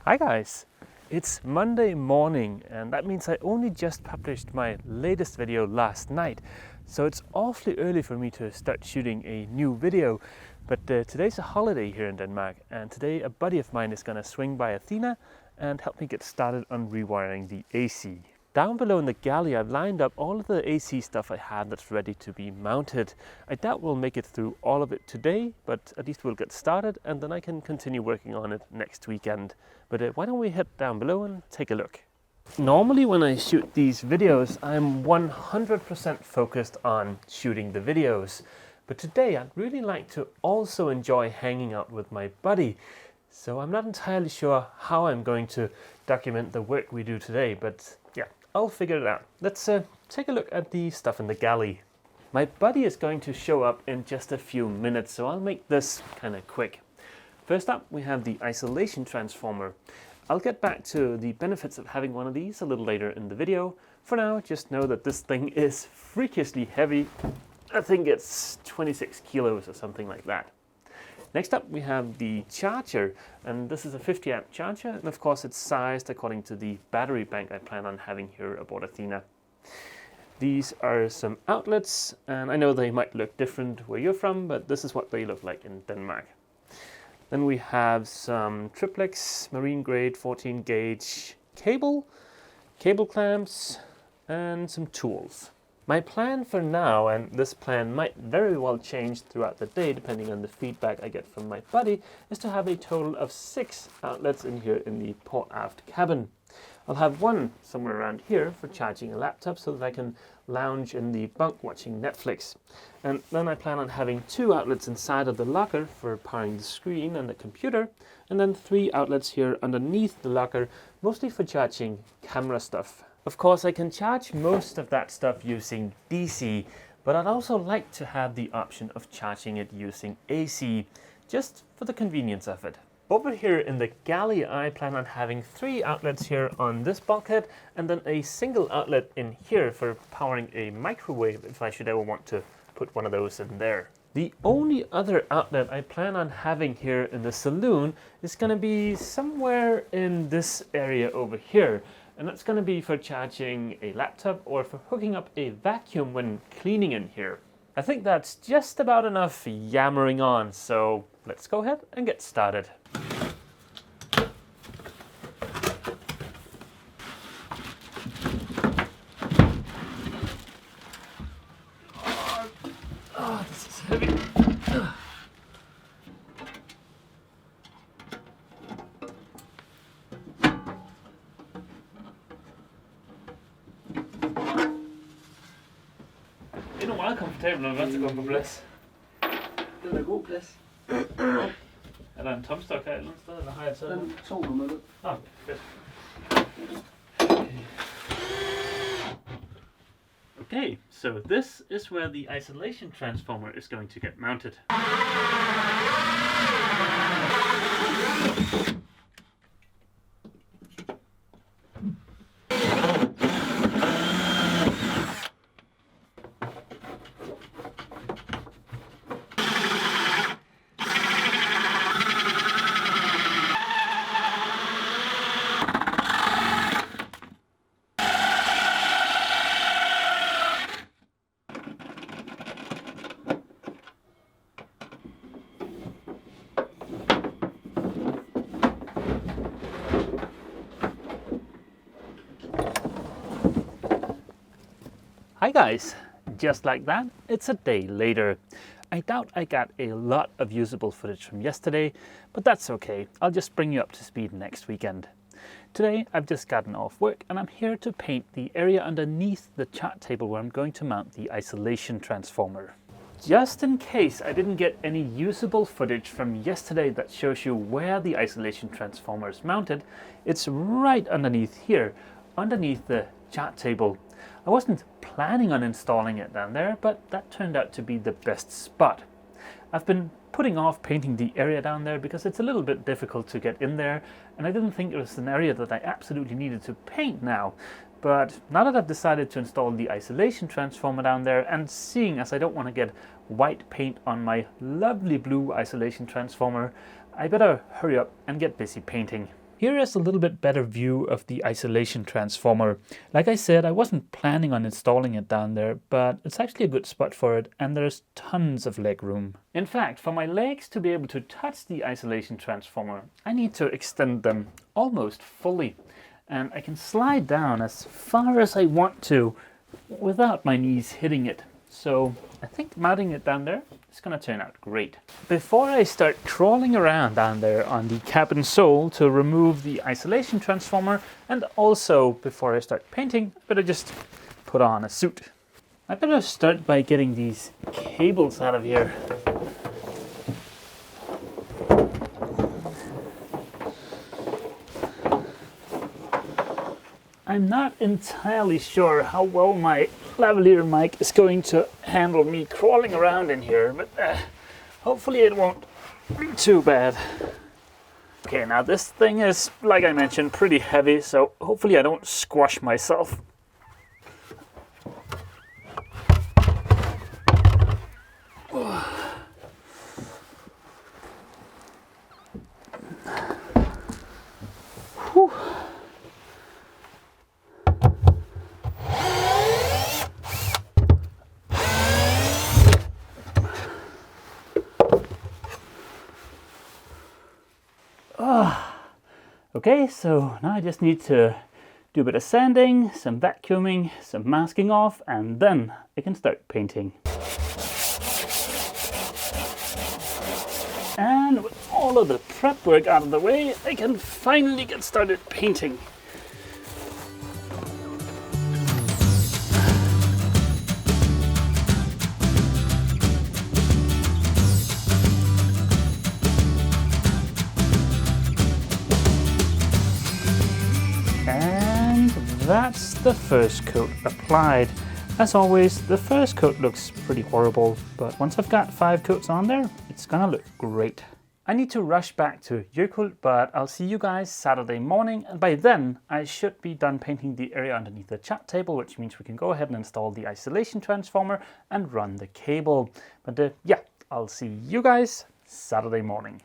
Hi guys, it's Monday morning and that means I only just published my latest video last night, so it's awfully early for me to start shooting a new video. But today's a holiday here in Denmark, and today a buddy of mine is going to swing by Athena and help me get started on rewiring the AC. Down below in the galley I've lined up all of the AC stuff I had that's ready to be mounted. I doubt we'll make it through all of it today, but at least we'll get started and then I can continue working on it next weekend. But why don't we head down below and take a look. Normally when I shoot these videos I'm 100% focused on shooting the videos, but today I'd really like to also enjoy hanging out with my buddy. So I'm not entirely sure how I'm going to document the work we do today, but yeah, I'll figure it out. Let's take a look at the stuff in the galley. My buddy is going to show up in just a few minutes, so I'll make this kind of quick. First up, we have the isolation transformer. I'll get back to the benefits of having one of these a little later in the video. For now, just know that this thing is freakishly heavy. I think it's 26 kilos or something like that. Next up we have the charger, and this is a 50 amp charger, and of course it's sized according to the battery bank I plan on having here aboard Athena. These are some outlets, and I know they might look different where you're from, but this is what they look like in Denmark. Then we have some triplex marine grade 14 gauge cable clamps, and some tools. My plan for now, and this plan might very well change throughout the day depending on the feedback I get from my buddy, is to have a total of 6 outlets in here in the port aft cabin. I'll have one somewhere around here for charging a laptop so that I can lounge in the bunk watching Netflix. And then I plan on having 2 outlets inside of the locker for powering the screen and the computer, and then 3 outlets here underneath the locker, mostly for charging camera stuff. Of course, I can charge most of that stuff using DC, but I'd also like to have the option of charging it using AC, just for the convenience of it. Over here in the galley, I plan on having 3 outlets here on this bulkhead, and then a single outlet in here for powering a microwave if I should ever want to put one of those in there. The only other outlet I plan on having here in the saloon is going to be somewhere in this area over here. And that's going to be for charging a laptop or for hooking up a vacuum when cleaning in here. I think that's just about enough yammering on, so let's go ahead and get started. Oh, this is heavy. Det er meget komfortabelt, når du vant til at gå på plads. Den er god plads. Er der en tomstok her et eller andet sted, eller har jeg taget Den tog du med det. Ah, fedt. Okay, so this is where the isolation transformer is going to get mounted. Hi guys, just like that, it's a day later. I doubt I got a lot of usable footage from yesterday, but that's okay. I'll just bring you up to speed next weekend. Today I've just gotten off work and I'm here to paint the area underneath the chart table where I'm going to mount the isolation transformer. Just in case I didn't get any usable footage from yesterday that shows you where the isolation transformer is mounted, it's right underneath here, underneath the chart table. I wasn't planning on installing it down there, but that turned out to be the best spot. I've been putting off painting the area down there because it's a little bit difficult to get in there, and I didn't think it was an area that I absolutely needed to paint now. But now that I've decided to install the isolation transformer down there, and seeing as I don't want to get white paint on my lovely blue isolation transformer, I better hurry up and get busy painting. Here is a little bit better view of the isolation transformer. Like I said, I wasn't planning on installing it down there, but it's actually a good spot for it, and there's tons of leg room. In fact, for my legs to be able to touch the isolation transformer, I need to extend them almost fully. And I can slide down as far as I want to without my knees hitting it. So I think mounting it down there is going to turn out great. Before I start crawling around down there on the cabin sole to remove the isolation transformer, and also before I start painting, I better just put on a suit. I better start by getting these cables out of here. I'm not entirely sure how well my lavalier mic is going to handle me crawling around in here, but hopefully it won't be too bad. Okay, now this thing is, like I mentioned, pretty heavy, so hopefully I don't squash myself. Whew. Okay, so now I just need to do a bit of sanding, some vacuuming, some masking off, and then I can start painting. And with all of the prep work out of the way, I can finally get started painting. That's the first coat applied. As always, the first coat looks pretty horrible, but once I've got 5 coats on there, it's gonna look great. I need to rush back to Jökull, but I'll see you guys Saturday morning, and by then I should be done painting the area underneath the chat table, which means we can go ahead and install the isolation transformer and run the cable. But yeah, I'll see you guys Saturday morning.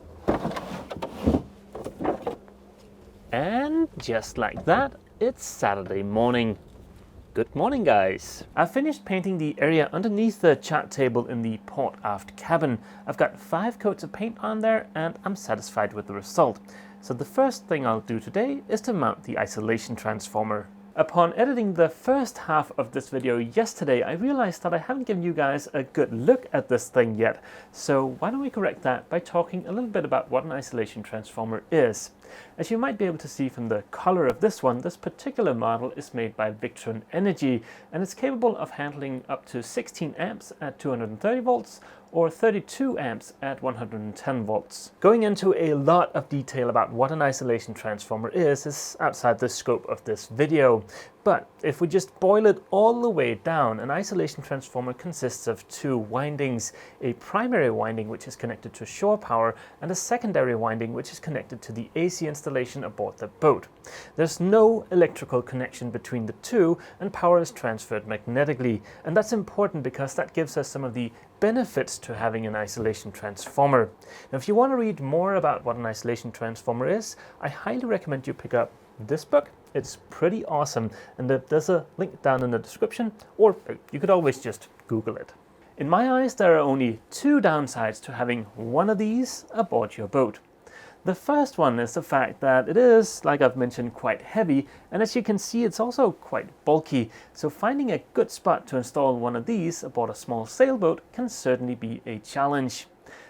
And just like that, it's Saturday morning. Good morning, guys. I've finished painting the area underneath the chat table in the port aft cabin. I've got 5 coats of paint on there and I'm satisfied with the result. So the first thing I'll do today is to mount the isolation transformer. Upon editing the first half of this video yesterday, I realized that I haven't given you guys a good look at this thing yet. So why don't we correct that by talking a little bit about what an isolation transformer is. As you might be able to see from the color of this one, this particular model is made by Victron Energy and it's capable of handling up to 16 amps at 230 volts or 32 amps at 110 volts. Going into a lot of detail about what an isolation transformer is outside the scope of this video. But if we just boil it all the way down, an isolation transformer consists of 2 windings, a primary winding which is connected to shore power and a secondary winding which is connected to the AC installation aboard the boat. There's no electrical connection between the two and power is transferred magnetically, and that's important because that gives us some of the benefits to having an isolation transformer. Now if you want to read more about what an isolation transformer is, I highly recommend you pick up this book. It's pretty awesome, and there's a link down in the description, or you could always just Google it. In my eyes, there are only 2 downsides to having one of these aboard your boat. The first one is the fact that it is, like I've mentioned, quite heavy, and as you can see, it's also quite bulky, so finding a good spot to install one of these aboard a small sailboat can certainly be a challenge.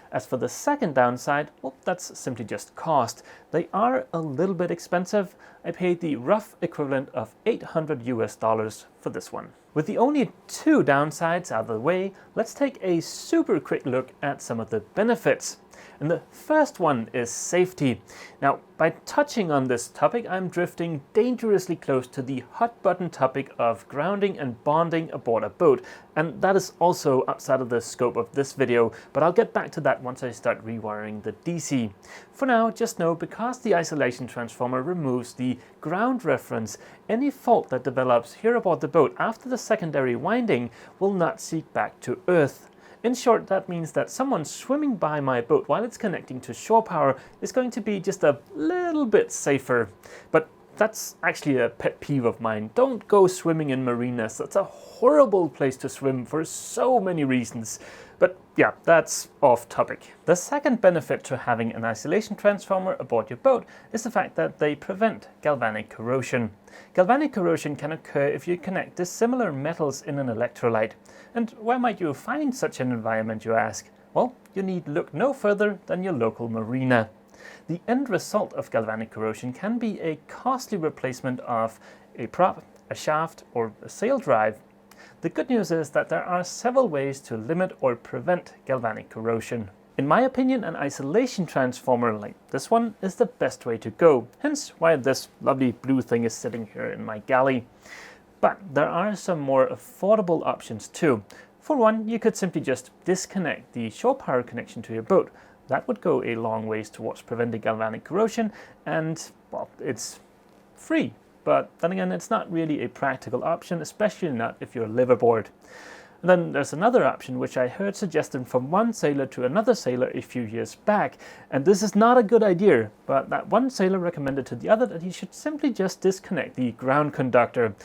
As for the second downside, well, that's simply just cost. They are a little bit expensive. I paid the rough equivalent of $800 for this one. With the only 2 downsides out of the way, let's take a super quick look at some of the benefits. And the first one is safety. Now, by touching on this topic, I'm drifting dangerously close to the hot button topic of grounding and bonding aboard a boat. And that is also outside of the scope of this video, but I'll get back to that once I start rewiring the DC. For now, just know because the isolation transformer removes the ground reference, any fault that develops here aboard the boat after the secondary winding will not seek back to Earth. In short, that means that someone swimming by my boat while it's connecting to shore power is going to be just a little bit safer. But that's actually a pet peeve of mine. Don't go swimming in marinas. That's a horrible place to swim for so many reasons. But yeah, that's off topic. The second benefit to having an isolation transformer aboard your boat is the fact that they prevent galvanic corrosion. Galvanic corrosion can occur if you connect dissimilar metals in an electrolyte. And where might you find such an environment, you ask? Well, you need look no further than your local marina. The end result of galvanic corrosion can be a costly replacement of a prop, a shaft, or a sail drive. The good news is that there are several ways to limit or prevent galvanic corrosion. In my opinion, an isolation transformer like this one is the best way to go, hence why this lovely blue thing is sitting here in my galley. But there are some more affordable options too. For one, you could simply just disconnect the shore power connection to your boat. That would go a long ways towards preventing galvanic corrosion, and well, it's free. But then again, it's not really a practical option, especially not if you're liveaboard. And then there's another option which I heard suggested from one sailor to another sailor a few years back, and this is not a good idea, but that one sailor recommended to the other that he should simply just disconnect the ground conductor.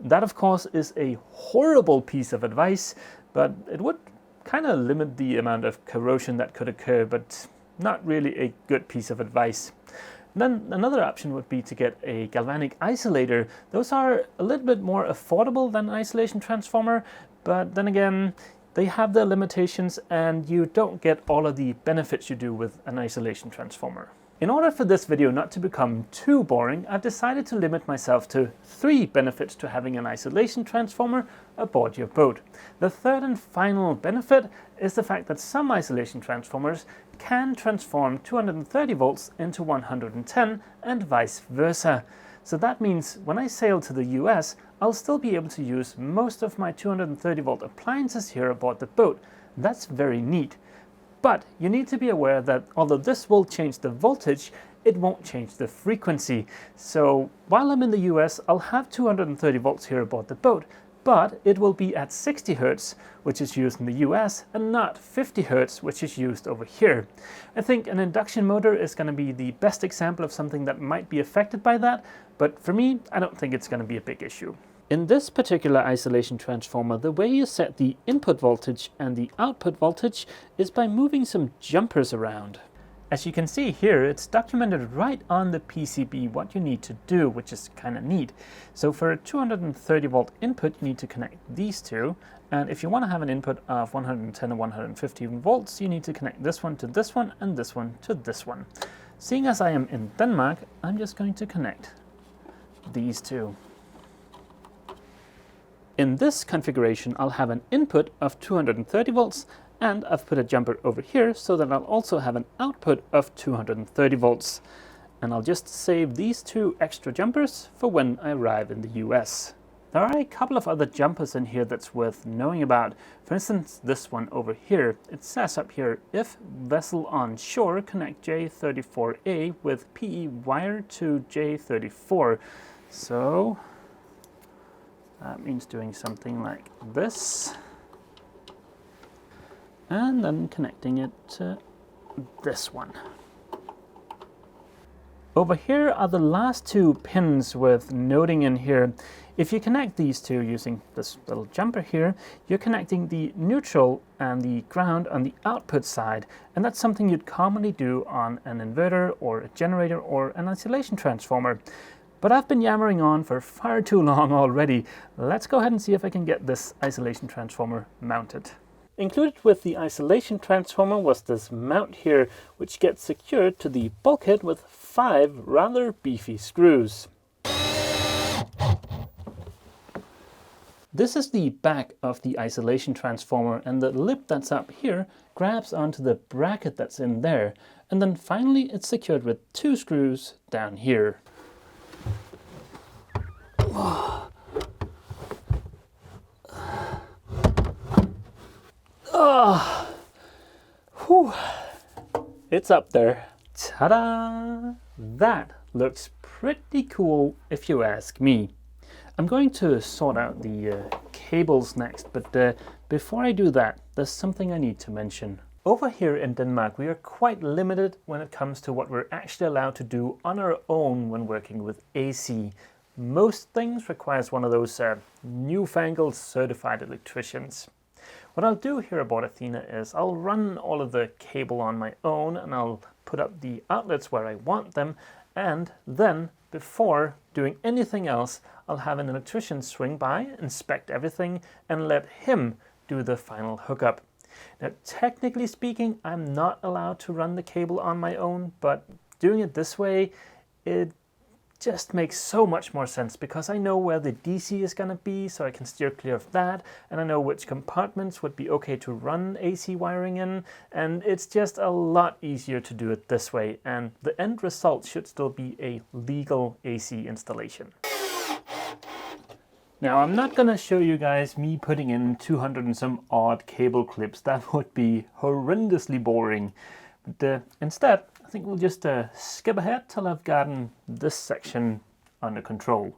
That of course is a horrible piece of advice, but it would kind of limit the amount of corrosion that could occur, but not really a good piece of advice. Then another option would be to get a galvanic isolator. Those are a little bit more affordable than an isolation transformer, but then again, they have their limitations and you don't get all of the benefits you do with an isolation transformer. In order for this video not to become too boring, I've decided to limit myself to 3 benefits to having an isolation transformer aboard your boat. The third and final benefit is the fact that some isolation transformers can transform 230 volts into 110 and vice versa. So that means when I sail to the US, I'll still be able to use most of my 230 volt appliances here aboard the boat. That's very neat. But you need to be aware that although this will change the voltage, it won't change the frequency. So while I'm in the US, I'll have 230 volts here aboard the boat, but it will be at 60 Hertz, which is used in the US, and not 50 Hertz, which is used over here. I think an induction motor is going to be the best example of something that might be affected by that, but for me, I don't think it's going to be a big issue. In this particular isolation transformer, the way you set the input voltage and the output voltage is by moving some jumpers around. As you can see here, it's documented right on the PCB what you need to do, which is kind of neat. So for a 230 volt input, you need to connect these two. And if you want to have an input of 110 or 115 volts, you need to connect this one to this one and this one to this one. Seeing as I am in Denmark, I'm just going to connect these two. In this configuration, I'll have an input of 230 volts, and I've put a jumper over here so that I'll also have an output of 230 volts. And I'll just save these 2 extra jumpers for when I arrive in the US. There are a couple of other jumpers in here that's worth knowing about. For instance, this one over here. It says up here, if vessel on shore, connect J34A with PE wire to J34. So that means doing something like this, and then connecting it to this one. Over here are the last 2 pins worth noting in here. If you connect these 2 using this little jumper here, you're connecting the neutral and the ground on the output side, and that's something you'd commonly do on an inverter or a generator or an isolation transformer. But I've been yammering on for far too long already. Let's go ahead and see if I can get this isolation transformer mounted. Included with the isolation transformer was this mount here, which gets secured to the bulkhead with 5 rather beefy screws. This is the back of the isolation transformer, and the lip that's up here grabs onto the bracket that's in there. And then finally it's secured with 2 screws down here. Oh, whew. It's up there. Ta-da! That looks pretty cool if you ask me. I'm going to sort out the cables next, but before I do that, there's something I need to mention. Over here in Denmark, we are quite limited when it comes to what we're actually allowed to do on our own when working with AC. Most things requires one of those newfangled certified electricians. What I'll do here aboard Athena is I'll run all of the cable on my own, and I'll put up the outlets where I want them, and then before doing anything else, I'll have an electrician swing by, inspect everything, and let him do the final hookup. Now, technically speaking, I'm not allowed to run the cable on my own, but doing it this way, it just makes so much more sense because I know where the DC is going to be, so I can steer clear of that, and I know which compartments would be okay to run AC wiring in, and it's just a lot easier to do it this way, and the end result should still be a legal AC installation. Now, I'm not going to show you guys me putting in 200 and some odd cable clips. That would be horrendously boring. But instead, I think we'll just skip ahead till I've gotten this section under control.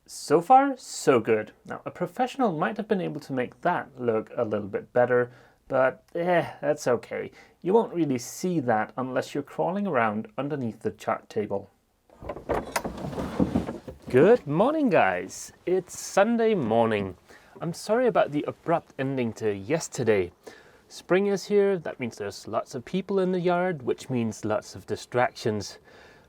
So far, so good. Now, a professional might have been able to make that look a little bit better, but that's okay. You won't really see that unless you're crawling around underneath the chart table. Good morning, guys. It's Sunday morning. I'm sorry about the abrupt ending to yesterday. Spring is here, that means there's lots of people in the yard, which means lots of distractions.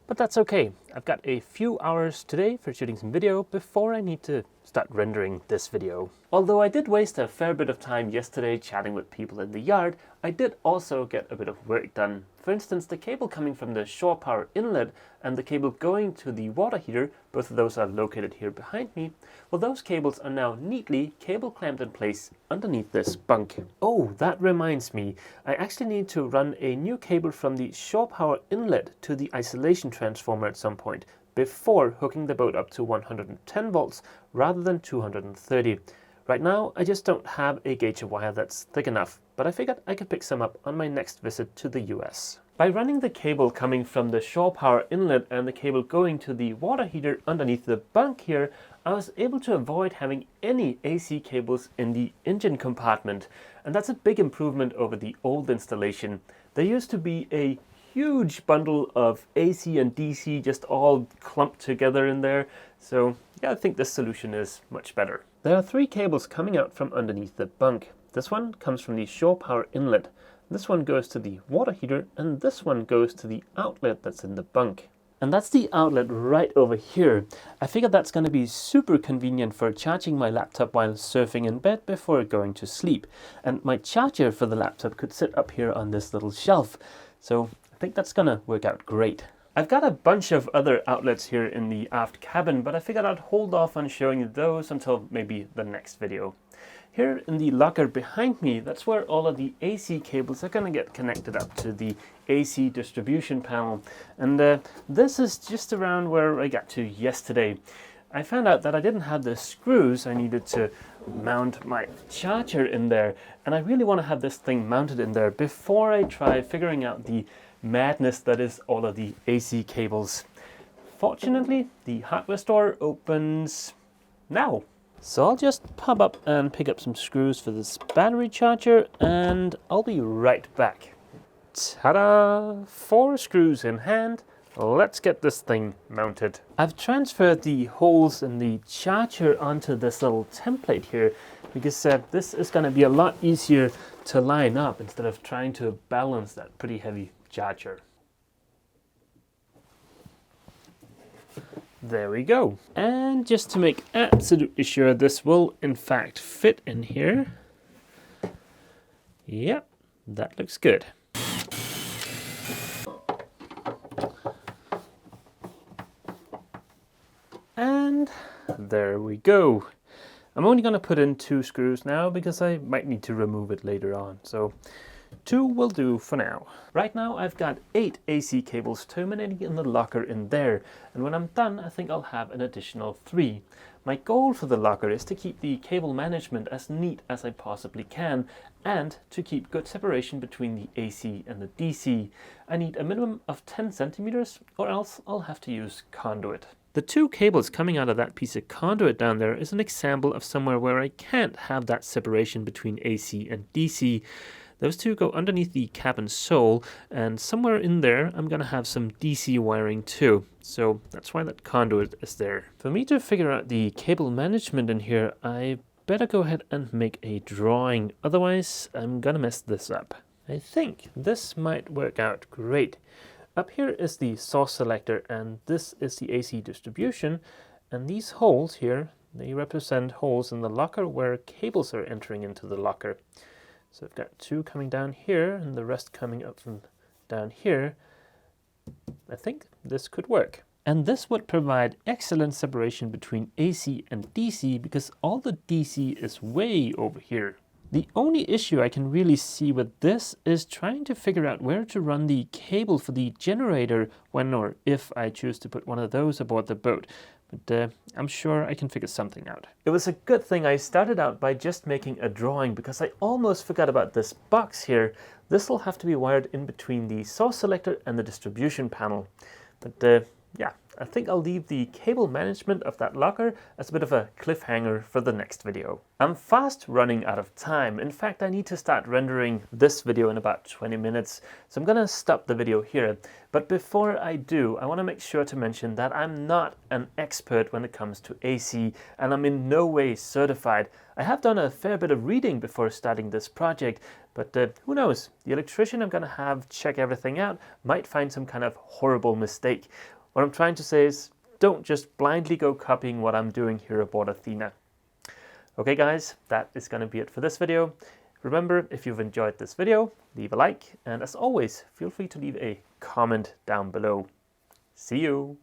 But that's okay. I've got a few hours today for shooting some video before I need to start rendering this video. Although I did waste a fair bit of time yesterday chatting with people in the yard, I did also get a bit of work done. For instance, the cable coming from the shore power inlet and the cable going to the water heater, both of those are located here behind me, well, those cables are now neatly cable clamped in place underneath this bunk. Oh, that reminds me, I actually need to run a new cable from the shore power inlet to the isolation transformer at some point, before hooking the boat up to 110 volts rather than 230. Right now, I just don't have a gauge of wire that's thick enough, but I figured I could pick some up on my next visit to the US. By running the cable coming from the shore power inlet and the cable going to the water heater underneath the bunk here, I was able to avoid having any AC cables in the engine compartment, and that's a big improvement over the old installation. There used to be a huge bundle of AC and DC just all clumped together in there, so yeah, I think this solution is much better. There are 3 cables coming out from underneath the bunk. This one comes from the shore power inlet, this one goes to the water heater, and this one goes to the outlet that's in the bunk. And that's the outlet right over here. I figured that's going to be super convenient for charging my laptop while surfing in bed before going to sleep. And my charger for the laptop could sit up here on this little shelf. So I think that's going to work out great. I've got a bunch of other outlets here in the aft cabin, but I figured I'd hold off on showing you those until maybe the next video. Here in the locker behind me, that's where all of the AC cables are going to get connected up to the AC distribution panel. And this is just around where I got to yesterday. I found out that I didn't have the screws I needed to mount my charger in there. And I really want to have this thing mounted in there before I try figuring out the madness that is all of the AC cables. Fortunately, the hardware store opens now. So I'll just pop up and pick up some screws for this battery charger, and I'll be right back. Ta-da! 4 screws in hand. Let's get this thing mounted. I've transferred the holes in the charger onto this little template here because this is going to be a lot easier to line up instead of trying to balance that pretty heavy charger. There we go. And just to make absolutely sure this will in fact fit in here. Yep, that looks good. And there we go. I'm only going to put in 2 screws now because I might need to remove it later on. So 2 will do for now. Right now I've got 8 AC cables terminating in the locker in there, and when I'm done I think I'll have an additional 3. My goal for the locker is to keep the cable management as neat as I possibly can and to keep good separation between the AC and the DC. I need a minimum of 10 centimeters or else I'll have to use conduit. The two cables coming out of that piece of conduit down there is an example of somewhere where I can't have that separation between AC and DC. Those two go underneath the cabin sole, and somewhere in there I'm going to have some DC wiring too. So that's why that conduit is there. For me to figure out the cable management in here, I better go ahead and make a drawing. Otherwise, I'm going to mess this up. I think this might work out great. Up here is the source selector, and this is the AC distribution. And these holes here, they represent holes in the locker where cables are entering into the locker. So I've got two coming down here and the rest coming up from down here. I think this could work. And this would provide excellent separation between AC and DC because all the DC is way over here. The only issue I can really see with this is trying to figure out where to run the cable for the generator when or if I choose to put one of those aboard the boat. But I'm sure I can figure something out. It was a good thing I started out by just making a drawing because I almost forgot about this box here. This will have to be wired in between the source selector and the distribution panel. But yeah, I think I'll leave the cable management of that locker as a bit of a cliffhanger for the next video. I'm fast running out of time. In fact, I need to start rendering this video in about 20 minutes. So I'm gonna stop the video here. But before I do, I wanna make sure to mention that I'm not an expert when it comes to AC, and I'm in no way certified. I have done a fair bit of reading before starting this project, but who knows? The electrician I'm gonna have check everything out might find some kind of horrible mistake. What I'm trying to say is, don't just blindly go copying what I'm doing here aboard Athena. Okay guys, that is going to be it for this video. Remember, if you've enjoyed this video, leave a like, and as always, feel free to leave a comment down below. See you!